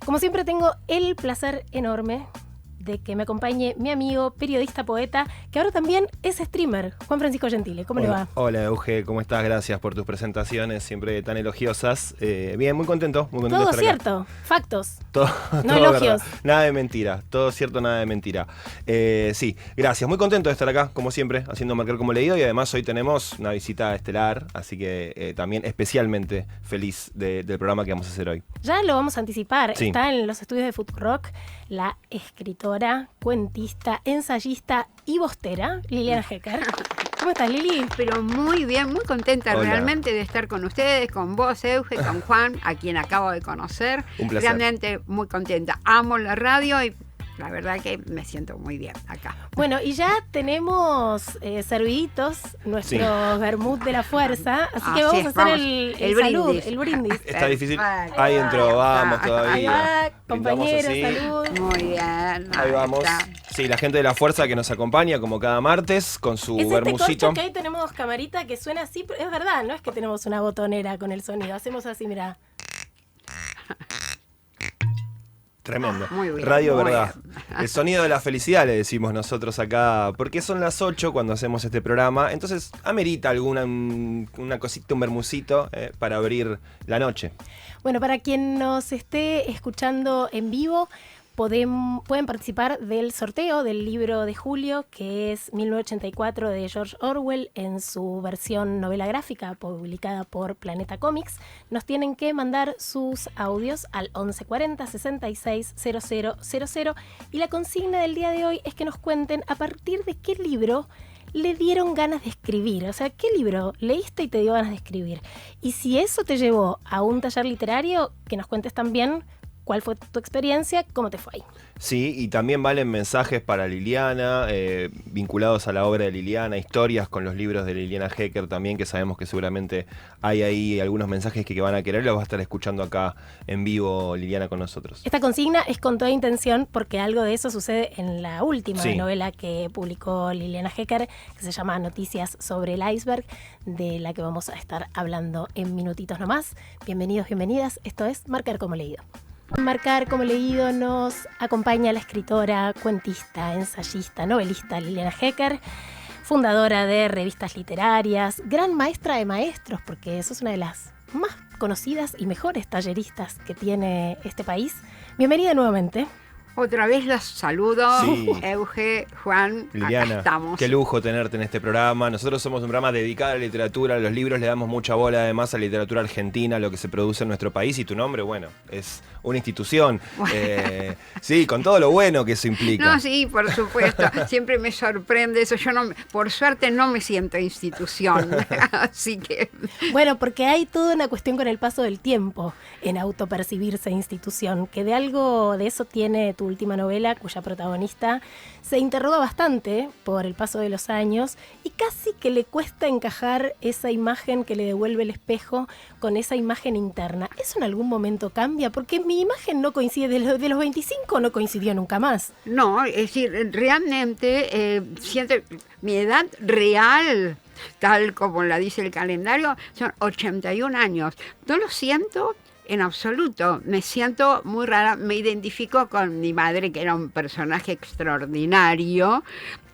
Como siempre tengo el placer enorme de que me acompañe mi amigo, periodista, poeta, que ahora también es streamer, Juan Francisco Gentile. ¿Cómo le va? Hola, Euge, ¿cómo estás? Gracias por tus presentaciones, siempre tan elogiosas. Bien, muy contento Todo de estar cierto, acá. factos, Todo no elogios. verdad. Nada de mentira, todo cierto, nada de mentira. Sí, gracias, muy contento de estar acá, como siempre, haciendo Marcar como leído, y además hoy tenemos una visita estelar, así que también especialmente feliz del programa que vamos a hacer hoy. Ya lo vamos a anticipar, Sí. Está en los estudios de Futurock la escritora, cuentista, ensayista y bostera, Liliana Hecker. ¿Cómo estás, Lili? Pero muy bien, muy contenta Hola. realmente de estar con ustedes, con vos, Euge, con Juan, a quien acabo de conocer. Un placer. Realmente muy contenta. Amo la radio y la verdad que me siento muy bien acá. Bueno, y ya tenemos serviditos, nuestro vermut de la fuerza, así que vamos a hacer vamos. el salud, brindis. el brindis. Está difícil. Perfecto. Ahí entró, vamos Ahí todavía. va, Brindamos compañeros, así. salud. Muy bien. Ahí vamos. está. Sí, la gente de la fuerza que nos acompaña como cada martes con su Es este vermucito. corcho que ahí tenemos camarita que suena así, pero es verdad, no es que tenemos una botonera con el sonido, hacemos así, mira. Tremendo. Muy bien, Radio muy Verdad. bien. El sonido de la felicidad le decimos nosotros acá, porque son las 8 cuando hacemos este programa, entonces amerita una cosita, un bermucito para abrir la noche. Bueno, para quien nos esté escuchando en vivo, pueden participar del sorteo del libro de Julio, que es 1984 de George Orwell, en su versión novela gráfica publicada por Planeta Comics. Nos tienen que mandar sus audios al 1140 66 000 y la consigna del día de hoy es que nos cuenten a partir de qué libro le dieron ganas de escribir. O sea, ¿qué libro leíste y te dio ganas de escribir? Y si eso te llevó a un taller literario, que nos cuentes también cuál fue tu experiencia, cómo te fue ahí. Sí, y también valen mensajes para Liliana, vinculados a la obra de Liliana, historias con los libros de Liliana Hecker también, que sabemos que seguramente hay ahí algunos mensajes que van a querer, los va a estar escuchando acá en vivo Liliana con nosotros. Esta consigna es con toda intención porque algo de eso sucede en la última Sí. novela que publicó Liliana Hecker, que se llama Noticias sobre el iceberg, de la que vamos a estar hablando en minutitos nomás. Bienvenidos, bienvenidas. Esto es Marcar como leído. Marcar como leído nos acompaña la escritora, cuentista, ensayista, novelista Liliana Hecker, fundadora de revistas literarias, gran maestra de maestros, porque sos una de las más conocidas y mejores talleristas que tiene este país. Bienvenida nuevamente. Otra vez los saludo, Sí. Euge, Juan, acá Liliana, estamos. qué lujo tenerte en este programa. Nosotros somos un programa dedicado a la literatura, a los libros, le damos mucha bola además a la literatura argentina, a lo que se produce en nuestro país, y tu nombre, bueno, es una institución. Sí, con todo lo bueno que eso implica. No, sí, por supuesto. Siempre me sorprende eso. Yo no, por suerte no me siento institución. Así que Bueno, porque hay toda una cuestión con el paso del tiempo en autopercibirse institución, que de algo de eso tiene tu última novela, cuya protagonista se interroga bastante por el paso de los años y casi que le cuesta encajar esa imagen que le devuelve el espejo con esa imagen interna. ¿Eso en algún momento cambia? Porque mi imagen no coincide, de los 25 no coincidió nunca más. no, es decir, realmente siento mi edad real, tal como la dice el calendario, son 81 años. No lo siento en absoluto, me siento muy rara, me identifico con mi madre, que era un personaje extraordinario,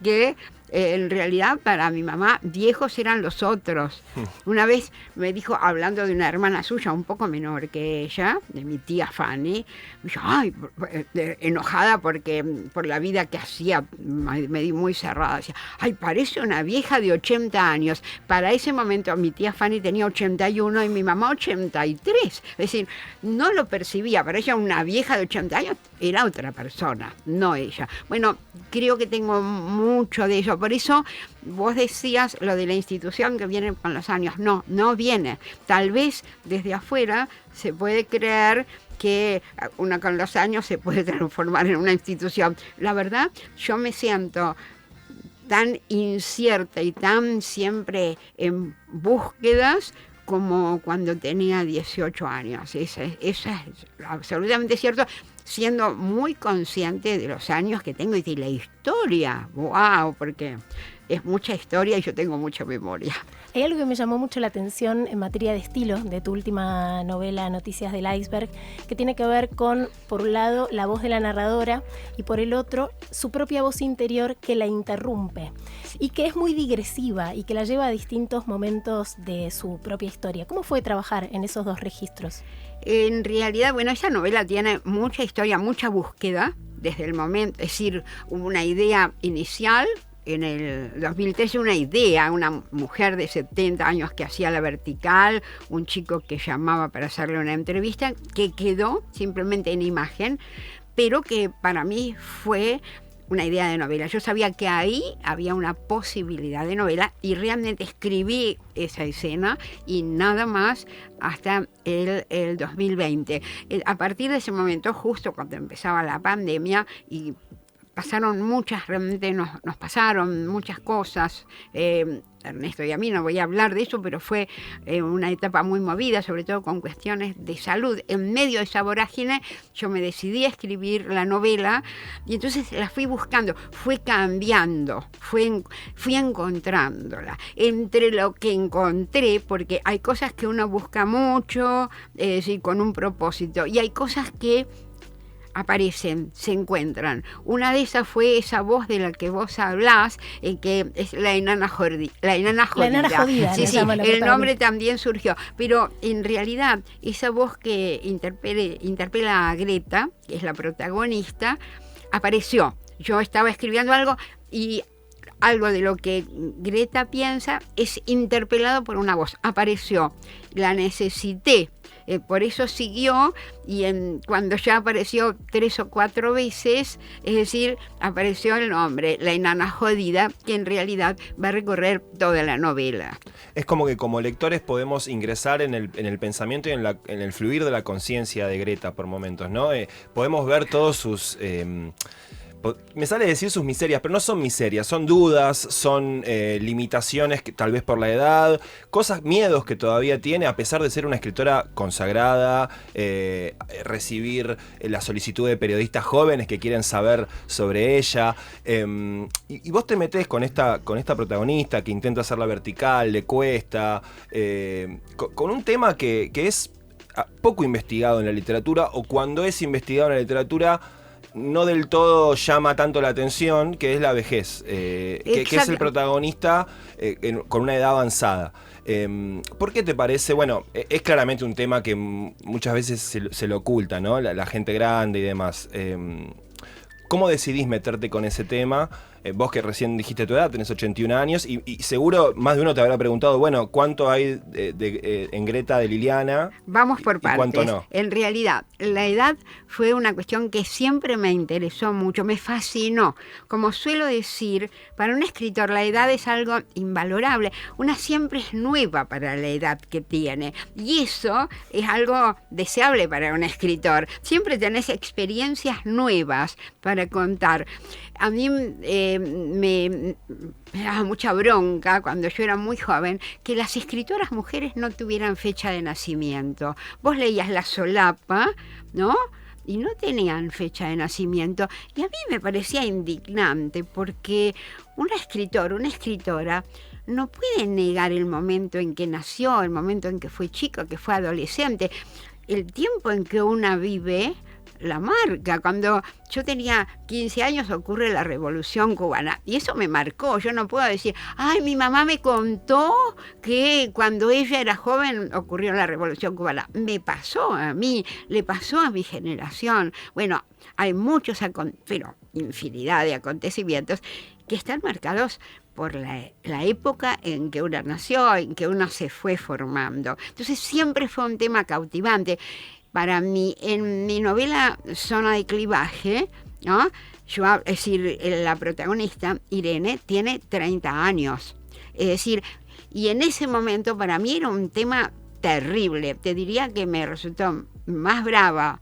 que en realidad para mi mamá viejos eran los otros. Una vez me dijo, hablando de una hermana suya un poco menor que ella, de mi tía Fanny, me dijo, ay, enojada por la vida que hacía, me di muy cerrada, decía, ay, parece una vieja de 80 años. Para ese momento mi tía Fanny tenía 81 y mi mamá 83. Es decir, no lo percibía, para ella una vieja de 80 años era otra persona, no ella. Bueno, creo que tengo mucho de ello. Por eso vos decías lo de la institución que viene con los años. No, no viene. Tal vez desde afuera se puede creer que una con los años se puede transformar en una institución. La verdad, yo me siento tan incierta y tan siempre en búsquedas como cuando tenía 18 años. Eso es absolutamente cierto, siendo muy consciente de los años que tengo y de la historia. ¡Wow! Porque es mucha historia y yo tengo mucha memoria. Hay algo que me llamó mucho la atención en materia de estilo de tu última novela, Noticias del Iceberg, que tiene que ver con, por un lado, la voz de la narradora y por el otro, su propia voz interior que la interrumpe y que es muy digresiva y que la lleva a distintos momentos de su propia historia. ¿Cómo fue trabajar en esos dos registros? En realidad, bueno, esa novela tiene mucha historia, mucha búsqueda desde el momento, es decir, hubo una idea inicial. En el 2013 una idea, una mujer de 70 años que hacía La Vertical, un chico que llamaba para hacerle una entrevista, que quedó simplemente en imagen, pero que para mí fue una idea de novela. Yo sabía que ahí había una posibilidad de novela y realmente escribí esa escena y nada más hasta el 2020. A partir de ese momento, justo cuando empezaba la pandemia y pasaron muchas, realmente nos pasaron muchas cosas. Ernesto y a mí no voy a hablar de eso, pero fue una etapa muy movida, sobre todo con cuestiones de salud. En medio de esa vorágine, yo me decidí a escribir la novela y entonces la fui buscando, fue cambiando, fui encontrándola. Entre lo que encontré, porque hay cosas que uno busca mucho, es decir, con un propósito, y hay cosas que aparecen, se encuentran. Una de esas fue esa voz de la que vos hablás, que es la enana jodida. La enana jodida. Sí, el nombre también surgió. Pero en realidad, esa voz que interpela a Greta, que es la protagonista, apareció. Yo estaba escribiendo algo y algo de lo que Greta piensa es interpelado por una voz. Apareció. La necesité. Por eso siguió y cuando ya apareció 3 o 4 veces, es decir, apareció el nombre, la enana jodida, que en realidad va a recorrer toda la novela. Es como que como lectores podemos ingresar en el pensamiento y en el fluir de la conciencia de Greta por momentos, ¿no? Podemos ver todos sus... me sale decir sus miserias, pero no son miserias, son dudas, son limitaciones que tal vez por la edad, cosas, miedos que todavía tiene a pesar de ser una escritora consagrada, recibir la solicitud de periodistas jóvenes que quieren saber sobre ella. Y vos te metés con esta protagonista que intenta hacer La Vertical, le cuesta, con un tema que es poco investigado en la literatura, o cuando es investigado en la literatura no del todo llama tanto la atención, que es la vejez, que es el protagonista con una edad avanzada. ¿Por qué te parece? Bueno, es claramente un tema que muchas veces se le oculta, ¿no? La gente grande y demás. ¿Cómo decidís meterte con ese tema? Vos que recién dijiste tu edad, tenés 81 años, y seguro más de uno te habrá preguntado, bueno, ¿cuánto hay en Greta de Liliana? Vamos por partes. ¿Cuánto no? En realidad, la edad fue una cuestión que siempre me interesó mucho, me fascinó. Como suelo decir, para un escritor la edad es algo invalorable. Una siempre es nueva para la edad que tiene, y eso es algo deseable para un escritor. Siempre tenés experiencias nuevas para contar. A mí me daba mucha bronca cuando yo era muy joven que las escritoras mujeres no tuvieran fecha de nacimiento. Vos leías La Solapa, ¿no? Y no tenían fecha de nacimiento. Y a mí me parecía indignante porque un escritor, una escritora, no puede negar el momento en que nació, el momento en que fue chico, que fue adolescente. El tiempo en que una vive la marca. Cuando yo tenía 15 años ocurre la Revolución Cubana y eso me marcó. Yo no puedo decir, ay, mi mamá me contó que cuando ella era joven ocurrió la Revolución Cubana. Me pasó a mí, le pasó a mi generación. Bueno, hay muchos, pero infinidad de acontecimientos que están marcados por la época en que uno nació, en que uno se fue formando. Entonces siempre fue un tema cautivante. Para mí, en mi novela Zona de Clivaje, ¿no? Es decir, la protagonista, Irene, tiene 30 años. Es decir, y en ese momento para mí era un tema terrible. Te diría que me resultó más brava,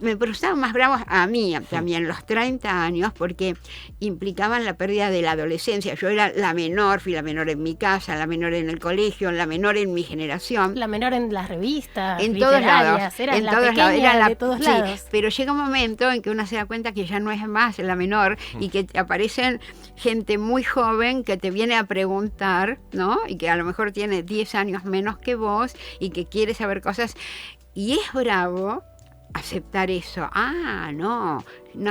me resultaban más bravos a mí también los 30 años, porque implicaban la pérdida de la adolescencia. Yo era la menor, fui la menor en mi casa, la menor en el colegio, la menor en mi generación. La menor en las revistas en todos lados, era en la todos pequeña lados, era de todos lados. Sí, pero llega un momento en que uno se da cuenta que ya no es más la menor y que te aparecen gente muy joven que te viene a preguntar, ¿no? Y que a lo mejor tiene 10 años menos que vos y que quiere saber cosas. Y es bravo aceptar eso. No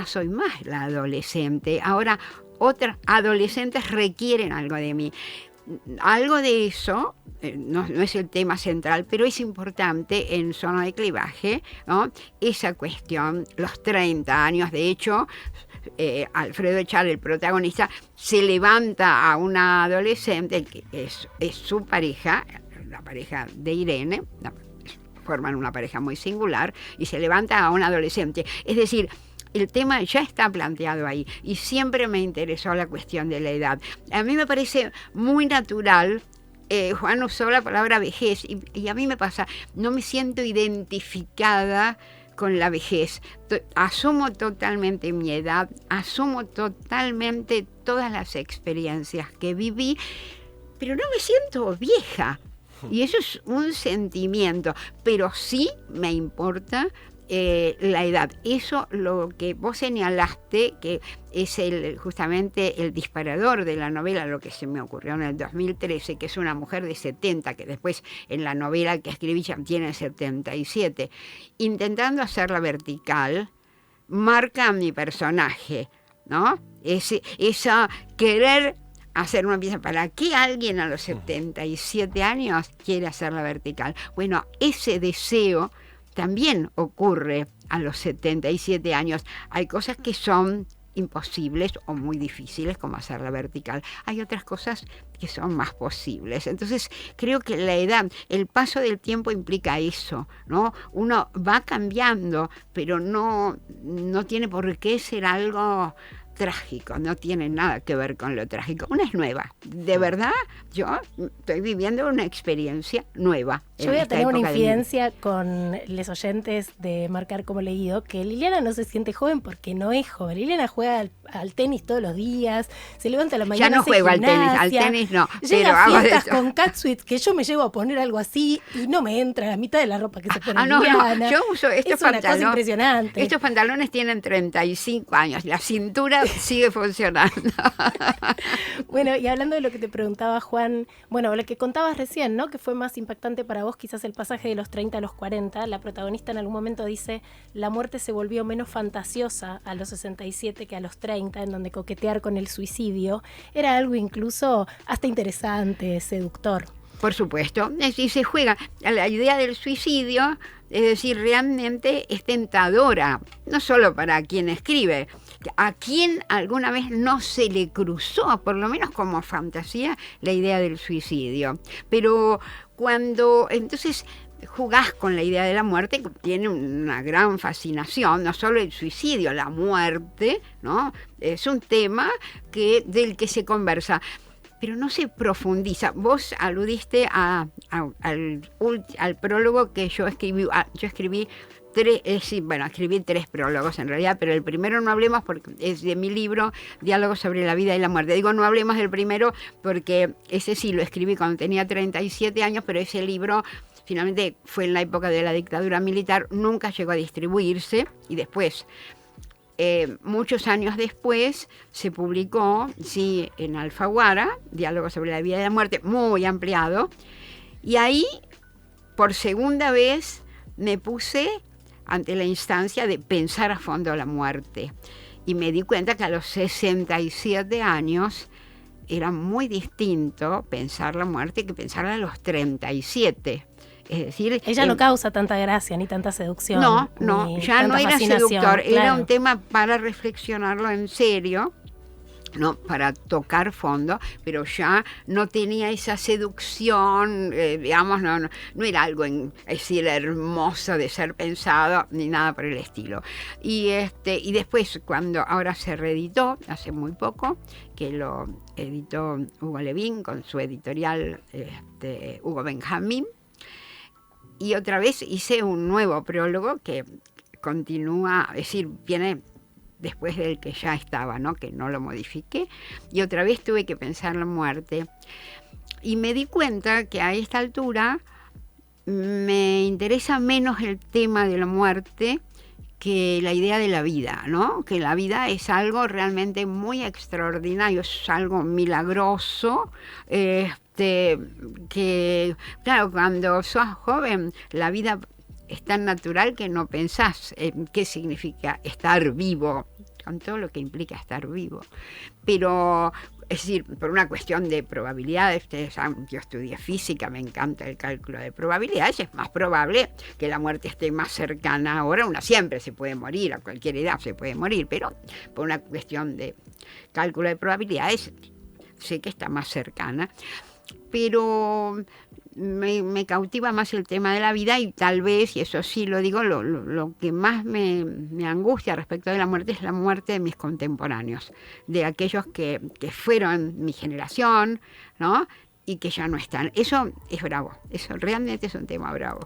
soy más la adolescente. Ahora otras adolescentes requieren algo de mí. Algo de eso, no es el tema central, pero es importante en Zona de Clivaje, ¿no? Esa cuestión, los 30 años, de hecho, Alfredo Echar, el protagonista, se levanta a una adolescente, que es su pareja, la pareja de Irene, forman una pareja muy singular, y se levanta a un adolescente. Es decir, el tema ya está planteado ahí, y siempre me interesó la cuestión de la edad. A mí me parece muy natural, Juan usó la palabra vejez, y a mí me pasa, no me siento identificada con la vejez. Asumo totalmente mi edad, asumo totalmente todas las experiencias que viví, pero no me siento vieja. Y eso es un sentimiento, pero sí me importa la edad. Eso, lo que vos señalaste, que es justamente el disparador de la novela, lo que se me ocurrió en el 2013, que es una mujer de 70, que después en la novela que escribí ya tiene 77, intentando hacerla vertical, marca a mi personaje, ¿no? Esa querer hacer una pieza. ¿Para qué alguien a los 77 años quiere hacerla vertical? Bueno, ese deseo también ocurre a los 77 años. Hay cosas que son imposibles o muy difíciles, como hacerla vertical. Hay otras cosas que son más posibles. Entonces, creo que la edad, el paso del tiempo implica eso, ¿no? Uno va cambiando, pero no tiene por qué ser algo trágico, no tiene nada que ver con lo trágico. Una es nueva. De verdad, yo estoy viviendo una experiencia nueva. Yo voy a tener una infidencia con los oyentes de Marcar como Leído, que Liliana no se siente joven porque no es joven. Liliana juega al tenis todos los días, se levanta a la mañana, ya no juego al tenis no. Llega a fiestas con catsuits que yo me llevo a poner algo así y no me entra la mitad de la ropa que se pone Liliana. No, yo uso estos pantalones. Una cosa impresionante. Estos pantalones tienen 35 años, la cintura sigue funcionando. Bueno, y hablando de lo que te preguntaba Juan, bueno, lo que contabas recién, ¿no? Que fue más impactante para vos quizás el pasaje de los 30 a los 40. La protagonista en algún momento dice, la muerte se volvió menos fantasiosa a los 67 que a los 30, en donde coquetear con el suicidio era algo incluso hasta interesante, seductor. Por supuesto, y se juega a la idea del suicidio, es decir, realmente es tentadora, no solo para quien escribe, a quien alguna vez no se le cruzó, por lo menos como fantasía, la idea del suicidio. Pero cuando entonces jugás con la idea de la muerte, que tiene una gran fascinación, no solo el suicidio, la muerte, ¿no? Es un tema del que se conversa, pero no se profundiza. Vos aludiste al prólogo que yo escribí. Yo escribí escribí 3 prólogos en realidad, pero el primero no hablemos porque es de mi libro Diálogos sobre la vida y la muerte. Digo, no hablemos del primero porque ese sí lo escribí cuando tenía 37 años, pero ese libro finalmente fue en la época de la dictadura militar, nunca llegó a distribuirse, y después, muchos años después, se publicó, sí, en Alfaguara, Diálogos sobre la vida y la muerte, muy ampliado, y ahí, por segunda vez, me puse ante la instancia de pensar a fondo la muerte. Y me di cuenta que a los 67 años era muy distinto pensar la muerte que pensarla a los 37. Es decir, ella no causa tanta gracia ni tanta seducción. No, ya no era seductor, claro. Era un tema para reflexionarlo en serio, ¿no? Para tocar fondo, pero ya no tenía esa seducción, digamos, no era algo hermoso de ser pensado, ni nada por el estilo. Y después, cuando ahora se reeditó, hace muy poco, que lo editó Hugo Levin con su editorial Hugo Benjamín, Y otra vez hice un nuevo prólogo que continúa, es decir, viene después del que ya estaba, ¿no? Que no lo modifiqué. Y otra vez tuve que pensar la muerte. Y me di cuenta que a esta altura me interesa menos el tema de la muerte que la idea de la vida, ¿no? Que la vida es algo realmente muy extraordinario, es algo milagroso, que, claro, cuando sos joven, la vida es tan natural que no pensás en qué significa estar vivo, con todo lo que implica estar vivo. Pero, es decir, por una cuestión de probabilidades, ustedes saben, yo estudié física, me encanta el cálculo de probabilidades, es más probable que la muerte esté más cercana ahora. Una siempre se puede morir, a cualquier edad se puede morir, pero por una cuestión de cálculo de probabilidades, sé que está más cercana. Pero me cautiva más el tema de la vida, y tal vez, y eso sí lo digo, lo que más me angustia respecto de la muerte es la muerte de mis contemporáneos, de aquellos que fueron mi generación, ¿no? Y que ya no están. Eso es bravo, eso realmente es un tema bravo.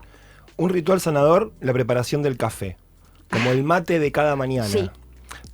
Un ritual sanador, la preparación del café, como el mate de cada mañana. Sí.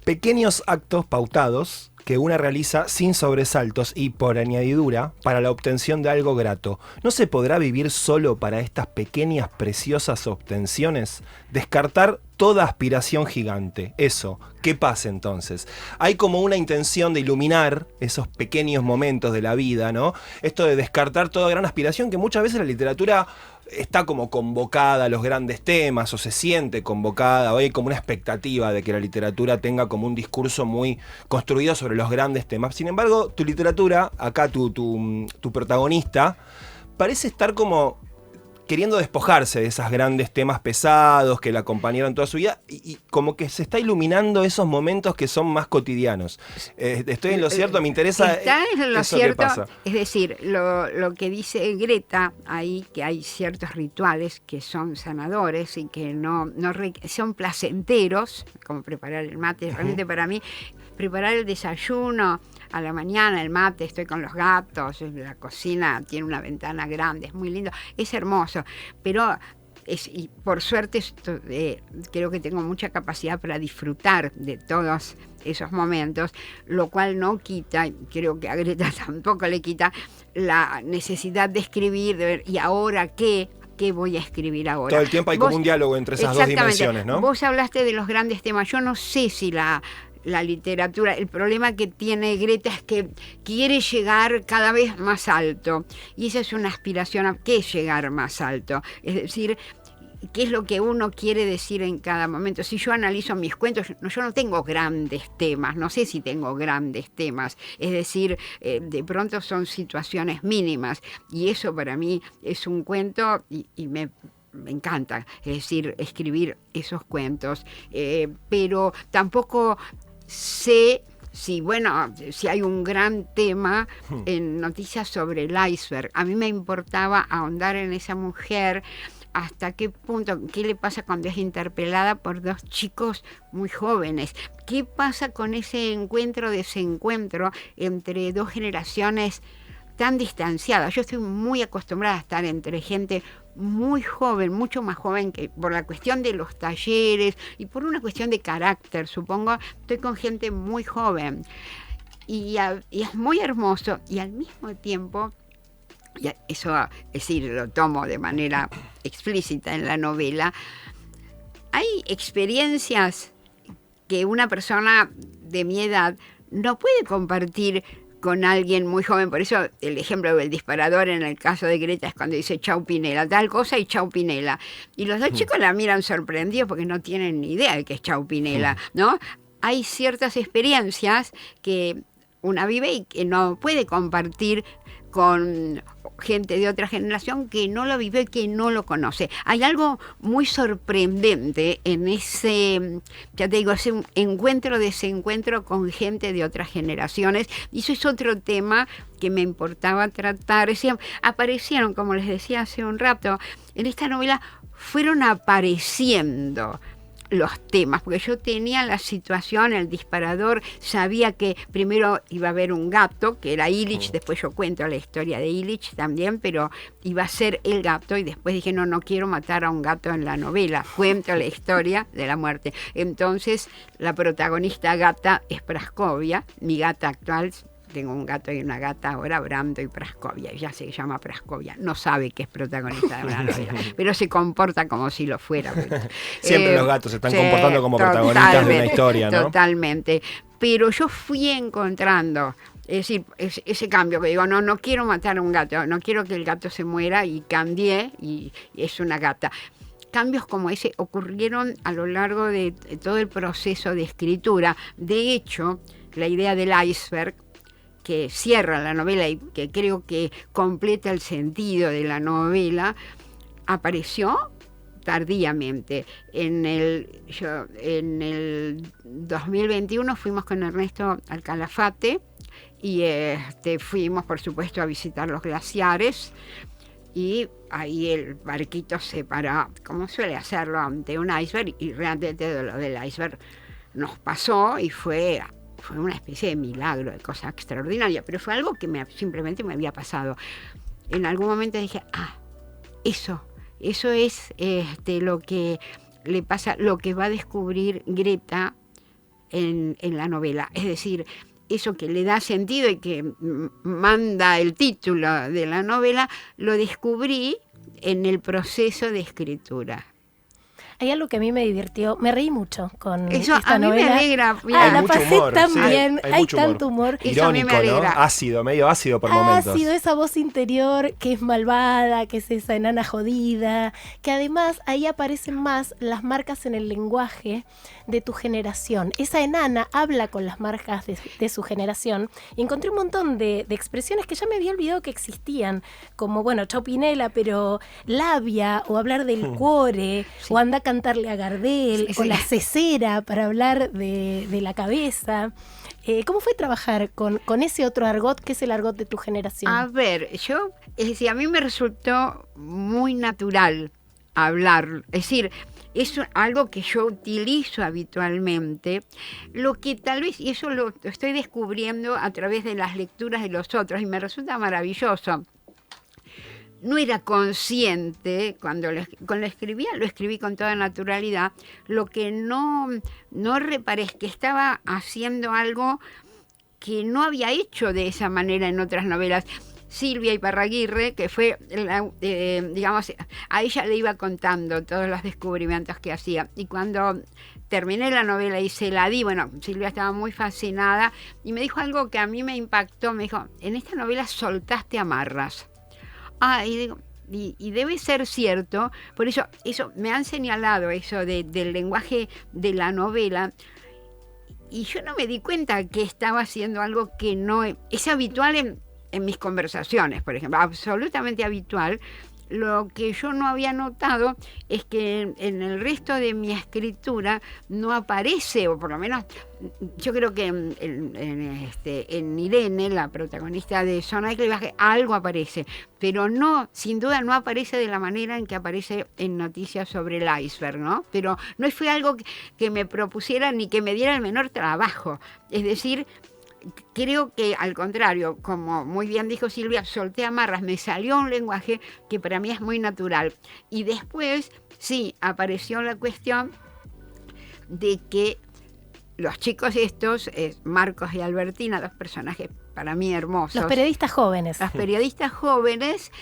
Pequeños actos pautados que una realiza sin sobresaltos y por añadidura para la obtención de algo grato. ¿No se podrá vivir solo para estas pequeñas preciosas obtenciones? Descartar toda aspiración gigante. Eso, ¿qué pasa entonces? Hay como una intención de iluminar esos pequeños momentos de la vida, ¿no? Esto de descartar toda gran aspiración, que muchas veces la literatura está como convocada a los grandes temas, o se siente convocada, o hay como una expectativa de que la literatura tenga como un discurso muy construido sobre los grandes temas. Sin embargo, tu literatura, acá tu protagonista, parece estar como queriendo despojarse de esos grandes temas pesados que la acompañaron toda su vida, y como que se está iluminando esos momentos que son más cotidianos. ¿Estoy en lo cierto? Me interesa está en lo eso cierto, que pasa. es decir, lo que dice Greta ahí, que hay ciertos rituales que son sanadores y que son placenteros, como preparar el mate. Realmente para mí, preparar el desayuno a la mañana, el mate, estoy con los gatos, la cocina tiene una ventana grande, es muy lindo, es hermoso, pero y por suerte creo que tengo mucha capacidad para disfrutar de todos esos momentos, lo cual no quita, creo que a Greta tampoco le quita, la necesidad de escribir, de ver, ¿y ahora qué voy a escribir ahora? Todo el tiempo hay como un diálogo entre esas dos dimensiones, ¿no? Vos hablaste de los grandes temas, yo no sé si la literatura, el problema que tiene Greta es que quiere llegar cada vez más alto, y esa es una aspiración a qué es llegar más alto, es decir, qué es lo que uno quiere decir en cada momento. Si yo analizo mis cuentos, yo no tengo grandes temas, no sé si tengo grandes temas, es decir, de pronto son situaciones mínimas, y eso para mí es un cuento y me encanta, es decir, escribir esos cuentos, pero tampoco sé si hay un gran tema en Noticias sobre el iceberg. A mí me importaba ahondar en esa mujer, hasta qué punto, qué le pasa cuando es interpelada por dos chicos muy jóvenes, qué pasa con ese desencuentro entre dos generaciones tan distanciadas. Yo estoy muy acostumbrada a estar entre gente muy joven, mucho más joven, que por la cuestión de los talleres y por una cuestión de carácter, supongo, estoy con gente muy joven. Y es muy hermoso, y al mismo tiempo, y eso, es decir, lo tomo de manera explícita en la novela, hay experiencias que una persona de mi edad no puede compartir con alguien muy joven. Por eso el ejemplo del disparador en el caso de Greta es cuando dice chau Pinela, tal cosa y chau Pinela. Y los dos chicos la miran sorprendidos porque no tienen ni idea de qué es chau Pinela, ¿no? Hay ciertas experiencias que una vive y que no puede compartir con gente de otra generación que no lo vive, que no lo conoce. Hay algo muy sorprendente en ese, ya te digo, ese desencuentro con gente de otras generaciones. Y eso es otro tema que me importaba tratar. Aparecieron, como les decía hace un rato, en esta novela fueron apareciendo los temas, porque yo tenía la situación, el disparador, sabía que primero iba a haber un gato, que era Illich, después yo cuento la historia de Illich también, pero iba a ser el gato, y después dije, no quiero matar a un gato en la novela, cuento la historia de la muerte. Entonces, la protagonista gata es Praskovia, mi gata actual. Tengo un gato y una gata ahora, Brando y Praskovia. Ella se llama Praskovia. No sabe que es protagonista de una novela, pero se comporta como si lo fuera. Siempre los gatos se están comportando como protagonistas de una historia, ¿no? Totalmente. Pero yo fui encontrando, es decir, ese cambio que digo, no quiero matar a un gato, no quiero que el gato se muera, y cambié y es una gata. Cambios como ese ocurrieron a lo largo de todo el proceso de escritura. De hecho, la idea del iceberg, que cierra la novela y que creo que completa el sentido de la novela, apareció tardíamente. En el 2021 fuimos con Ernesto al Calafate y fuimos, por supuesto, a visitar los glaciares, y ahí el barquito se paró, como suele hacerlo ante un iceberg, y realmente lo del iceberg nos pasó y fue una especie de milagro, de cosa extraordinaria, pero fue algo que simplemente me había pasado. En algún momento dije, eso es lo que le pasa, lo que va a descubrir Greta en la novela. Es decir, eso que le da sentido y que manda el título de la novela, lo descubrí en el proceso de escritura. Hay algo que a mí me divirtió, me reí mucho con eso esta a mí novela. me alegra. La pasé tan bien, hay tanto humor. Irónico, a mí me alegra. ¿No? Ácido, medio ácido por momentos. Ácido, esa voz interior que es malvada, que es esa enana jodida, que además ahí aparecen más las marcas en el lenguaje de tu generación. Esa enana habla con las marcas de su generación, y encontré un montón de expresiones que ya me había olvidado que existían, como, bueno, Chopinela, pero labia, o hablar del cuore, o anda a cantarle a Gardel, o la cesera para hablar de la cabeza. ¿Cómo fue trabajar con ese otro argot que es el argot de tu generación? A ver, a mí me resultó muy natural hablar, es decir, es algo que yo utilizo habitualmente, lo que tal vez, y eso lo estoy descubriendo a través de las lecturas de los otros, y me resulta maravilloso. No era consciente, cuando lo escribía, lo escribí con toda naturalidad. Lo que no reparé es que estaba haciendo algo que no había hecho de esa manera en otras novelas. Silvia Iparraguirre, que fue, digamos, a ella le iba contando todos los descubrimientos que hacía. Y cuando terminé la novela y se la di, bueno, Silvia estaba muy fascinada y me dijo algo que a mí me impactó. Me dijo, en esta novela soltaste amarras. Y digo, y debe ser cierto, por eso me han señalado eso del lenguaje de la novela, y yo no me di cuenta que estaba haciendo algo que no es habitual en mis conversaciones, por ejemplo, absolutamente habitual. Lo que yo no había notado es que en el resto de mi escritura no aparece, o por lo menos yo creo que en Irene, la protagonista de Zona de Clivaje, algo aparece, pero no, sin duda no aparece de la manera en que aparece en Noticias sobre el Iceberg, ¿no? Pero no fue algo que me propusiera ni que me diera el menor trabajo. Es decir, creo que al contrario, como muy bien dijo Silvia, solté amarras, me salió un lenguaje que para mí es muy natural. Y después, sí, apareció la cuestión de que los chicos estos, Marcos y Albertina, dos personajes para mí hermosos. Los periodistas jóvenes. Los periodistas jóvenes,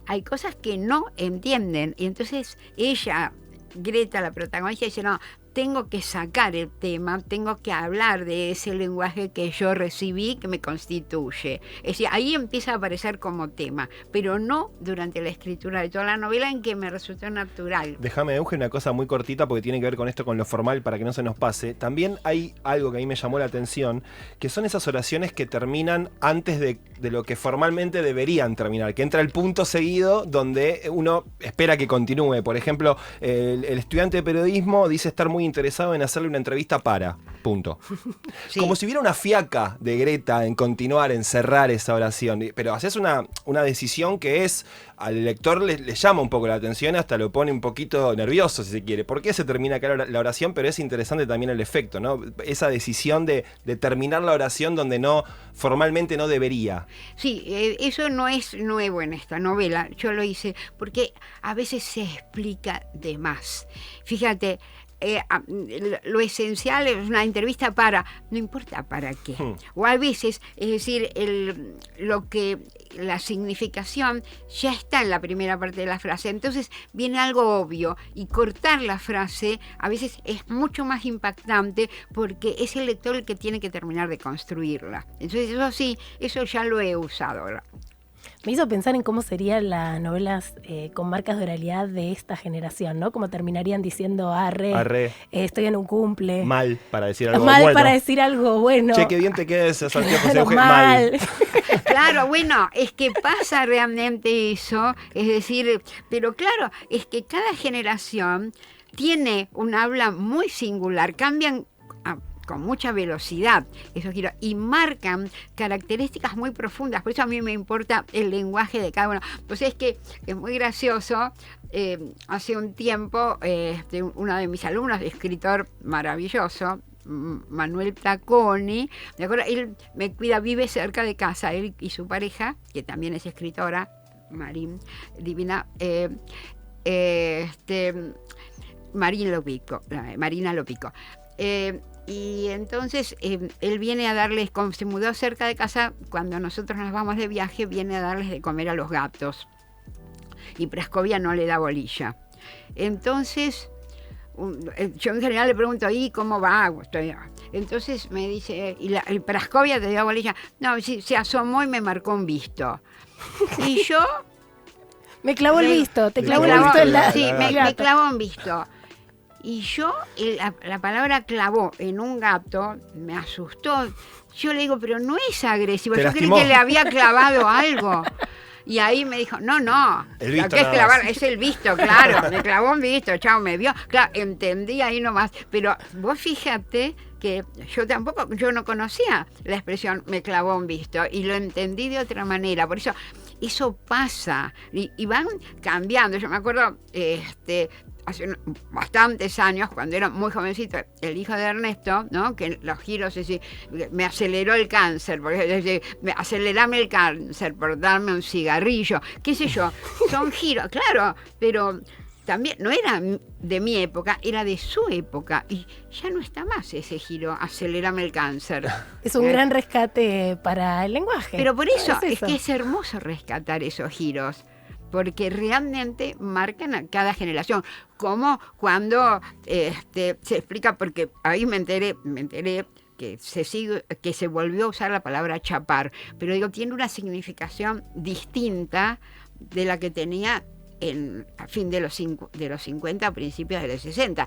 hay cosas que no entienden. Y entonces ella, Greta, la protagonista, dice, no, tengo que sacar el tema, tengo que hablar de ese lenguaje que yo recibí, que me constituye. Es decir, ahí empieza a aparecer como tema, pero no durante la escritura de toda la novela, en que me resultó natural. Déjame, Euge, una cosa muy cortita porque tiene que ver con esto, con lo formal, para que no se nos pase. También hay algo que a mí me llamó la atención, que son esas oraciones que terminan antes de lo que formalmente deberían terminar, que entra el punto seguido donde uno espera que continúe. Por ejemplo, el estudiante de periodismo dice estar muy interesado en hacerle una entrevista para, punto. Sí. Como si hubiera una fiaca de Greta en continuar, en cerrar esa oración. Pero haces una decisión que es, al lector le llama un poco la atención, hasta lo pone un poquito nervioso, si se quiere. ¿Por qué se termina acá la oración? Pero es interesante también el efecto, ¿no? Esa decisión de terminar la oración donde formalmente no debería. Sí, eso no es nuevo en esta novela, yo lo hice porque a veces se explica de más. Fíjate, lo esencial es una entrevista para, no importa para qué. O a veces, es decir, la significación ya está en la primera parte de la frase, entonces viene algo obvio y cortar la frase a veces es mucho más impactante porque es el lector el que tiene que terminar de construirla. Entonces eso sí, eso ya lo he usado ahora. Me hizo pensar en cómo serían las novelas con marcas de oralidad de esta generación, ¿no? Como terminarían diciendo arre. Estoy en un cumple. Mal, para decir algo mal bueno. Para decir algo bueno. Che, qué bien te queda ese Santiago Claro, José mal. Claro, bueno, es que pasa realmente eso, es decir, pero claro, es que cada generación tiene un habla muy singular, cambian con mucha velocidad esos giros y marcan características muy profundas. Por eso a mí me importa el lenguaje de cada uno. Pues es que es muy gracioso. Hace un tiempo uno de mis alumnos, escritor maravilloso, Manuel Tacconi, ¿de acuerdo? Él me cuida, vive cerca de casa, él y su pareja, que también es escritora, Marín, divina, Marina Lopico. Y entonces él viene a darles, como se mudó cerca de casa, cuando nosotros nos vamos de viaje, viene a darles de comer a los gatos. Y Praskovia no le da bolilla. Entonces, yo en general le pregunto, ¿y cómo va? Entonces me dice, ¿y Praskovia te dio bolilla? No, sí, se asomó y me marcó un visto. Y yo... Me clavó el visto, te clavó el visto en la... Sí, me clavó un visto. Y yo, la palabra clavó en un gato, me asustó. Yo le digo, pero no es agresivo. Yo creí que le había clavado algo. Y ahí me dijo, no, el visto, lo que es clavar es el visto, claro. Me clavó un visto, chao, me vio. Claro, entendí ahí nomás. Pero vos fíjate que yo no conocía la expresión me clavó un visto y lo entendí de otra manera. Por eso pasa y van cambiando. Yo me acuerdo, hace bastantes años, cuando era muy jovencito, el hijo de Ernesto, ¿no? Que los giros, es decir, me aceleró el cáncer, acelerame el cáncer por darme un cigarrillo, qué sé yo, son giros, claro, pero también no era de mi época, era de su época, y ya no está más ese giro, acelerame el cáncer. Es un gran rescate para el lenguaje. Pero por eso, es que es hermoso rescatar esos giros, porque realmente marcan a cada generación, como cuando se explica, porque ahí me enteré que se volvió a usar la palabra chapar, pero digo, tiene una significación distinta de la que tenía a fin de los 50, a principios de los 60.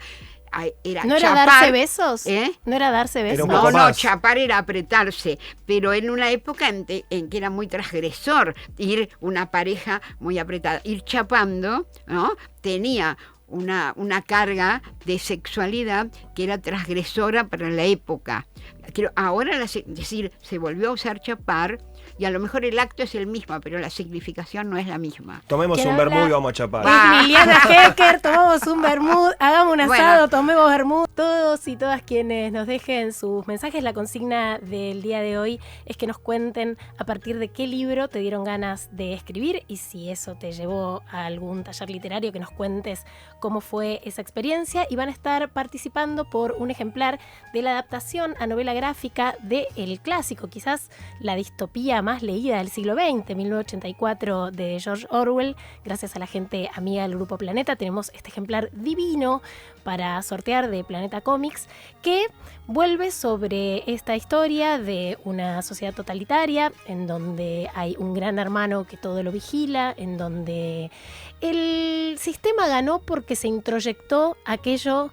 ¿No era darse besos? ¿No era darse besos? No, chapar era apretarse, pero en una época en que era muy transgresor ir una pareja muy apretada. Ir chapando, ¿no? Tenía una carga de sexualidad que era transgresora para la época. Ahora, es decir, se volvió a usar chapar, y a lo mejor el acto es el mismo, pero la significación no es la misma. Tomemos un vermut y vamos a chapar. Es Liliana Hecker, tomamos un vermut, hagamos un asado, tomemos vermut. Todos y todas quienes nos dejen sus mensajes, la consigna del día de hoy es que nos cuenten a partir de qué libro te dieron ganas de escribir, y si eso te llevó a algún taller literario, que nos cuentes cómo fue esa experiencia, y van a estar participando por un ejemplar de la adaptación a novela gráfica de el clásico, quizás la distopía más leída del siglo XX, 1984, de George Orwell. Gracias a la gente amiga del Grupo Planeta tenemos este ejemplar divino para sortear de Planeta Comics, que vuelve sobre esta historia de una sociedad totalitaria en donde hay un gran hermano que todo lo vigila, en donde el sistema ganó porque se introyectó aquello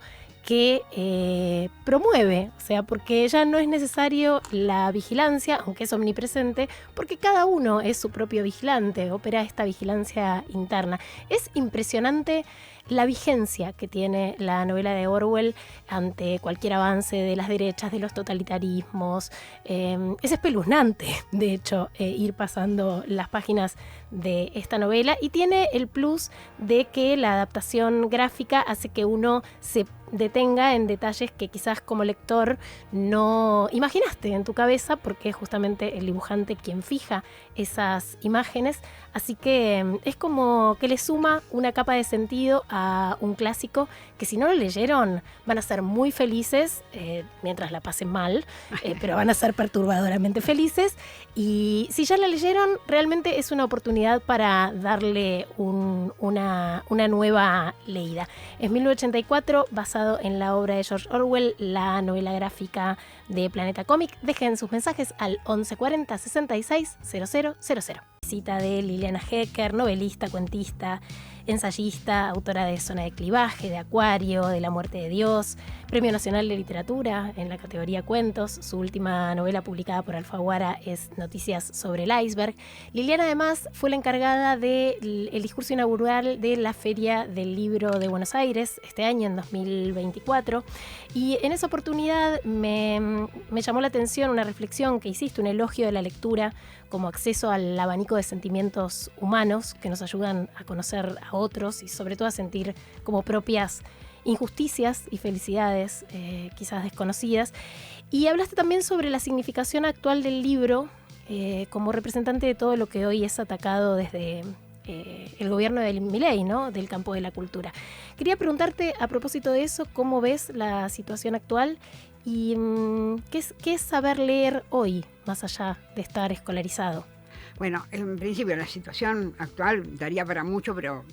que promueve, o sea, porque ya no es necesario la vigilancia, aunque es omnipresente, porque cada uno es su propio vigilante, opera esta vigilancia interna. Es impresionante la vigencia que tiene la novela de Orwell ante cualquier avance de las derechas, de los totalitarismos. Es espeluznante, de hecho, ir pasando las páginas de esta novela, y tiene el plus de que la adaptación gráfica hace que uno se detenga en detalles que quizás como lector no imaginaste en tu cabeza, porque es justamente el dibujante quien fija esas imágenes, así que es como que le suma una capa de sentido a un clásico que si no lo leyeron van a ser muy felices, mientras la pasen mal, pero van a ser perturbadoramente felices, y si ya la leyeron realmente es una oportunidad para darle una nueva leída. Es 1984, basado en la obra de George Orwell, la novela gráfica de Planeta Cómic. Dejen sus mensajes al 1140 66 000. Cita de Liliana Hecker, novelista, cuentista, ensayista, autora de Zona de Clivaje, de Acuario, de La Muerte de Dios, Premio Nacional de Literatura en la categoría Cuentos. Su última novela publicada por Alfaguara es Noticias sobre el Iceberg. Liliana además fue la encargada del discurso inaugural de la Feria del Libro de Buenos Aires este año, en 2024, y en esa oportunidad me llamó la atención una reflexión que hiciste, un elogio de la lectura como acceso al abanico de sentimientos humanos que nos ayudan a conocer a otros y sobre todo a sentir como propias injusticias y felicidades quizás desconocidas. Y hablaste también sobre la significación actual del libro como representante de todo lo que hoy es atacado desde el gobierno de Milei, ¿no?, del campo de la cultura. Quería preguntarte a propósito de eso, ¿cómo ves la situación actual y qué es saber leer hoy, más allá de estar escolarizado? Bueno, en principio la situación actual daría para mucho, pero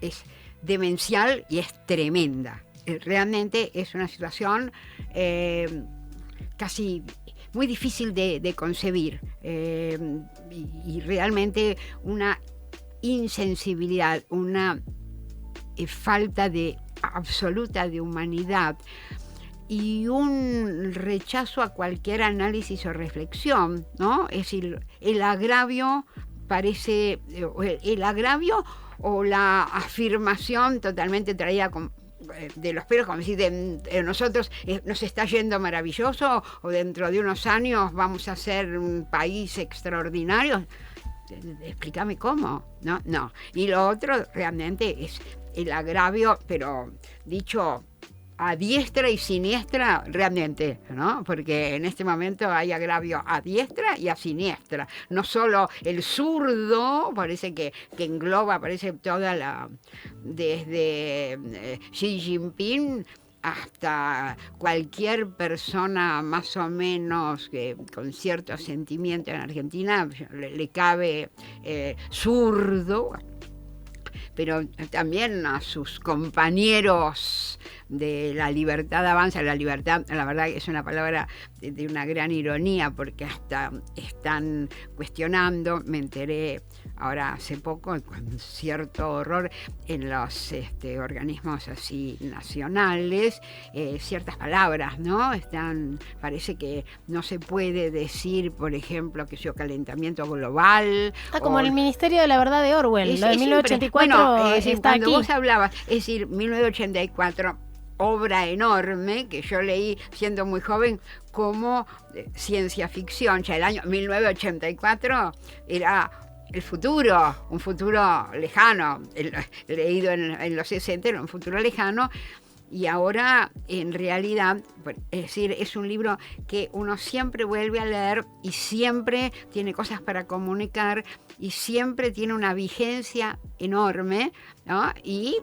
es demencial y es tremenda. Realmente es una situación casi muy difícil de concebir y realmente una insensibilidad, una falta absoluta de humanidad y un rechazo a cualquier análisis o reflexión, ¿no? Es decir, el agravio o la afirmación totalmente traída de los pelos, como decir, de nosotros nos está yendo maravilloso, o dentro de unos años vamos a ser un país extraordinario. Explícame cómo. No. Y lo otro realmente es el agravio, pero dicho a diestra y siniestra realmente, ¿no? Porque en este momento hay agravio a diestra y a siniestra. No solo el zurdo, parece que engloba, parece desde Xi Jinping hasta cualquier persona más o menos con cierto sentimiento en Argentina, le cabe zurdo, pero también a sus compañeros de La Libertad Avanza. La libertad, la verdad, es una palabra de una gran ironía, porque hasta están cuestionando, me enteré ahora hace poco, con cierto horror, en los organismos así nacionales, ciertas palabras, ¿no? Parece que no se puede decir, por ejemplo, que sea calentamiento global. Como el Ministerio de la Verdad de Orwell, lo de 1984. Bueno, está cuando aquí. vos hablabas, es decir, 1984, obra enorme que yo leí siendo muy joven como ciencia ficción. Ya el año 1984 era el futuro, un futuro lejano, leído en los 60, era un futuro lejano. Y ahora, en realidad, es decir, es un libro que uno siempre vuelve a leer y siempre tiene cosas para comunicar y siempre tiene una vigencia enorme, ¿no? Y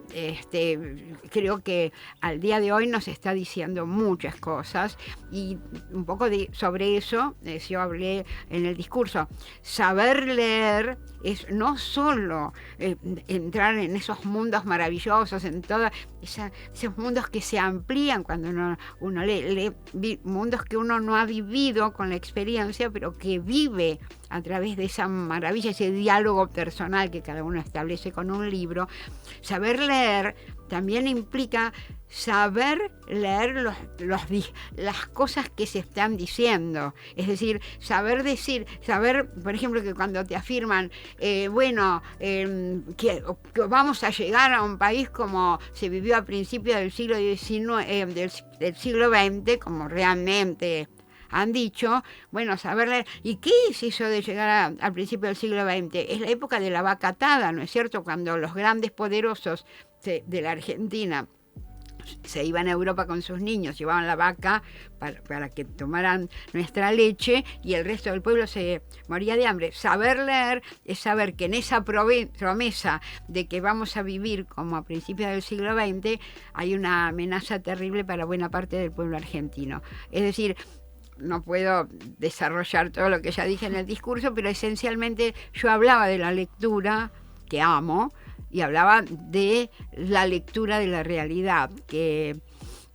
creo que al día de hoy nos está diciendo muchas cosas, y un poco sobre eso yo hablé en el discurso. Saber leer es no solo entrar en esos mundos maravillosos, en todos esos mundos que se amplían cuando uno lee mundos que uno no ha vivido con la experiencia, pero que vive a través de esa maravilla, ese diálogo personal que cada uno establece con un libro. Saber leer también implica saber leer las cosas que se están diciendo. Es decir, saber decir, saber, por ejemplo, que cuando te afirman, que vamos a llegar a un país como se vivió a principios del siglo XIX, del siglo XX, como realmente han dicho, bueno, saber leer. ¿Y qué es eso de llegar al principio del siglo XX? Es la época de la vaca atada, ¿no es cierto? Cuando los grandes poderosos de la Argentina se iban a Europa con sus niños, llevaban la vaca para que tomaran nuestra leche y el resto del pueblo se moría de hambre. Saber leer es saber que en esa promesa de que vamos a vivir como a principios del siglo XX hay una amenaza terrible para buena parte del pueblo argentino. Es decir, no puedo desarrollar todo lo que ya dije en el discurso, pero esencialmente yo hablaba de la lectura, que amo, y hablaba de la lectura de la realidad, que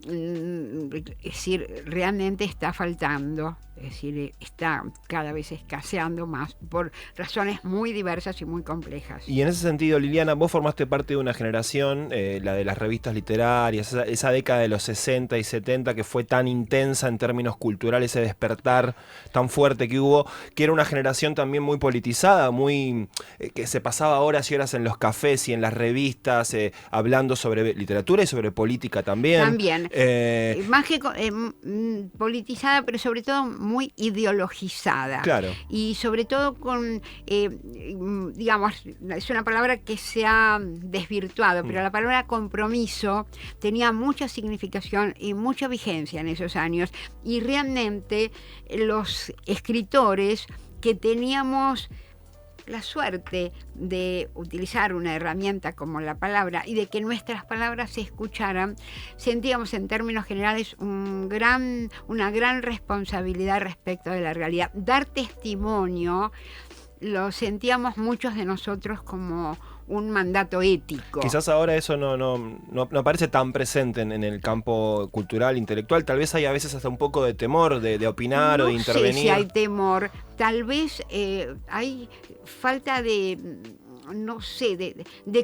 es decir, realmente está faltando, es decir, está cada vez escaseando más por razones muy diversas y muy complejas. Y en ese sentido, Liliana, vos formaste parte de una generación, la de las revistas literarias, esa década de los 60 y 70 que fue tan intensa en términos culturales, ese despertar tan fuerte que hubo, que era una generación también muy politizada, muy que se pasaba horas y horas en los cafés y en las revistas, hablando sobre literatura y sobre política también. También. Más que politizada, pero sobre todo muy ideologizada. Claro. Y sobre todo con, digamos, es una palabra que se ha desvirtuado, pero la palabra compromiso tenía mucha significación y mucha vigencia en esos años. Y realmente los escritores que teníamos la suerte de utilizar una herramienta como la palabra y de que nuestras palabras se escucharan, sentíamos en términos generales una gran responsabilidad respecto de la realidad. Dar testimonio lo sentíamos muchos de nosotros como un mandato ético. Quizás ahora eso no parece tan presente en el campo cultural, intelectual. Tal vez hay a veces hasta un poco de temor de opinar o de intervenir. No sé si hay temor. Tal vez hay falta de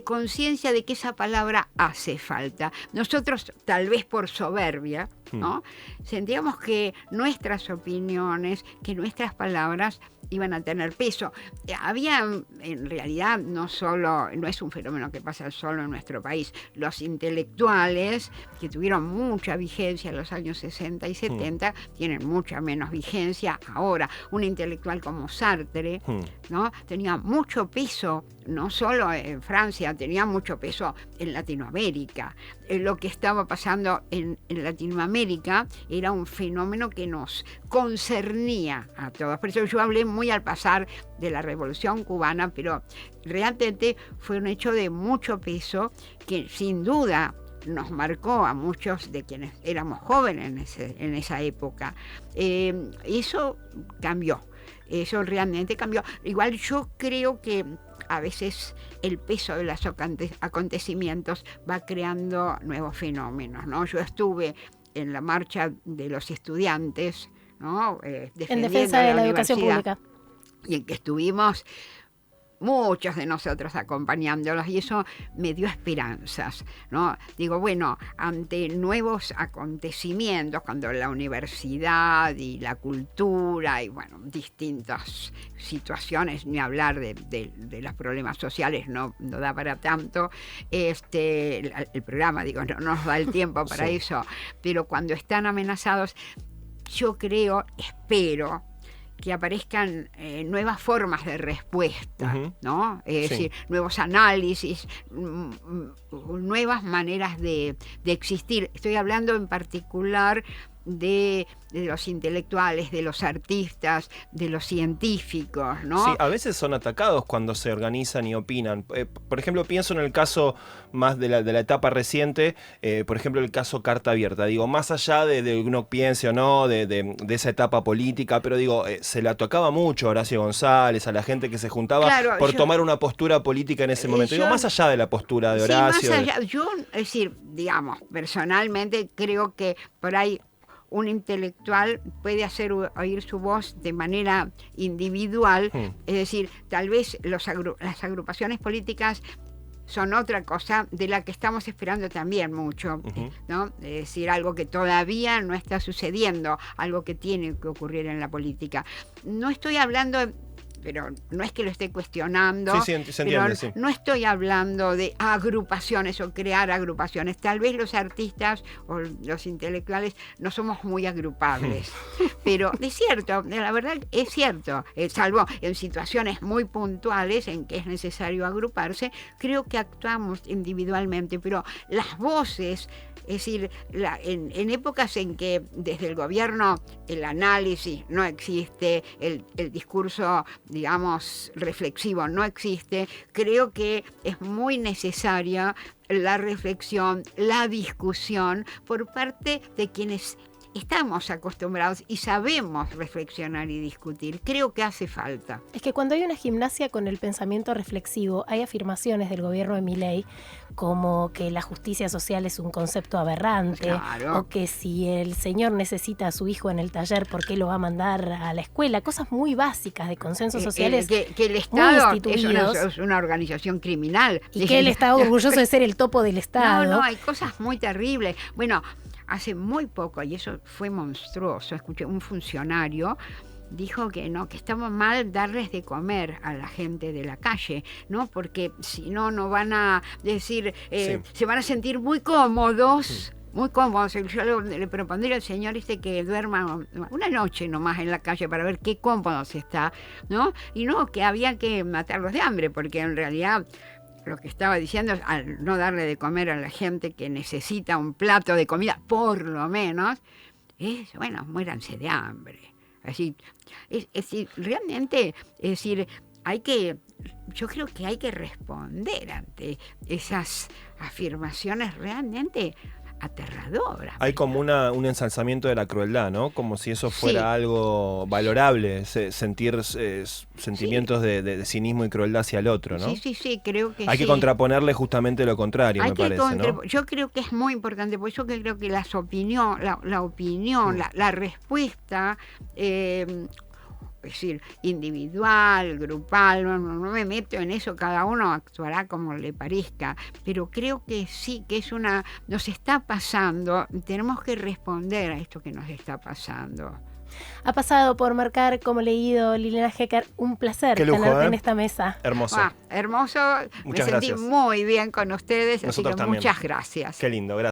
conciencia de que esa palabra hace falta. Nosotros, tal vez por soberbia, ¿no? Sentíamos que nuestras opiniones, que nuestras palabras iban a tener peso. Había, en realidad, no es un fenómeno que pasa solo en nuestro país. Los intelectuales, que tuvieron mucha vigencia en los años 60 y 70, tienen mucha menos vigencia ahora. Un intelectual como Sartre, ¿no? Tenía mucho peso, no solo en Francia, tenía mucho peso en Latinoamérica. Lo que estaba pasando en Latinoamérica era un fenómeno que nos concernía a todos. Por eso yo hablé muy al pasar de la Revolución Cubana, pero realmente fue un hecho de mucho peso que sin duda nos marcó a muchos de quienes éramos jóvenes en esa época. Eso cambió. Eso realmente cambió. Igual yo creo que a veces el peso de los acontecimientos va creando nuevos fenómenos, ¿no? Yo estuve en la marcha de los estudiantes, ¿no? En defensa de la educación pública. Y en que estuvimos muchos de nosotros acompañándolos, y eso me dio esperanzas, ¿no? Digo, bueno, ante nuevos acontecimientos, cuando la universidad y la cultura y, bueno, distintas situaciones, ni hablar de los problemas sociales, no da para tanto, el programa, digo, no nos da el tiempo para eso, pero cuando están amenazados, yo espero que aparezcan nuevas formas de respuesta, ¿no? Es decir, nuevos análisis, nuevas maneras de existir. Estoy hablando en particular de los intelectuales, de los artistas, de los científicos, ¿no? Sí, a veces son atacados cuando se organizan y opinan. Por ejemplo, pienso en el caso más de la etapa reciente, por ejemplo, el caso Carta Abierta. Digo, más allá de que uno piense o no de esa etapa política, pero digo, se le atacaba mucho a Horacio González, a la gente que se juntaba por tomar una postura política en ese momento. Digo, más allá de la postura de Horacio. Sí, más allá. Yo, es decir, digamos, personalmente creo que por ahí un intelectual puede hacer oír su voz de manera individual, es decir, tal vez las agrupaciones políticas son otra cosa de la que estamos esperando también mucho, ¿no? Es decir, algo que todavía no está sucediendo, algo que tiene que ocurrir en la política. No estoy hablando, pero no es que lo esté cuestionando, se entiende, sí. No estoy hablando de agrupaciones o crear agrupaciones. Tal vez los artistas o los intelectuales no somos muy agrupables, pero es cierto, la verdad es cierto, salvo en situaciones muy puntuales en que es necesario agruparse, creo que actuamos individualmente, pero las voces, es decir, en épocas en que desde el gobierno el análisis no existe, el discurso, digamos, reflexivo no existe, creo que es muy necesaria la reflexión, la discusión por parte de quienes estamos acostumbrados y sabemos reflexionar y discutir. Creo que hace falta. Es que cuando hay una gimnasia con el pensamiento reflexivo, hay afirmaciones del gobierno de Milei como que la justicia social es un concepto aberrante, claro, o que si el señor necesita a su hijo en el taller, ¿por qué lo va a mandar a la escuela? Cosas muy básicas de consensos sociales que el Estado muy es una organización criminal. Y que él está orgulloso de ser el topo del Estado. No, hay cosas muy terribles. Bueno, hace muy poco, y eso fue monstruoso, escuché un funcionario dijo que no, que estaba mal darles de comer a la gente de la calle, ¿no? Porque si no, no van a decir, se van a sentir muy cómodos. Muy cómodos. Yo le propondría al señor que duerma una noche nomás en la calle para ver qué cómodos está, ¿no? Y no, que había que matarlos de hambre, porque en realidad lo que estaba diciendo es, al no darle de comer a la gente que necesita un plato de comida, por lo menos, es, bueno, muéranse de hambre. Así, es decir, realmente, es decir, yo creo que hay que responder ante esas afirmaciones realmente aterradoras. Hay como un ensalzamiento de la crueldad, ¿no? Como si eso fuera algo valorable, sentir sentimientos de cinismo y crueldad hacia el otro, ¿no? Sí, creo que hay que contraponerle justamente lo contrario, me parece, ¿no? Yo creo que es muy importante, porque yo creo que la opinión, la respuesta, es decir, individual, grupal, no me meto en eso, cada uno actuará como le parezca, pero creo que sí, que nos está pasando, tenemos que responder a esto que nos está pasando. Ha pasado por Marcar como leído Liliana Hecker, un placer tenerte en esta mesa. Hermoso. Hermoso, Muchas me sentí gracias. Muy bien con ustedes, Nosotros así que también. Muchas gracias. Qué lindo, gracias.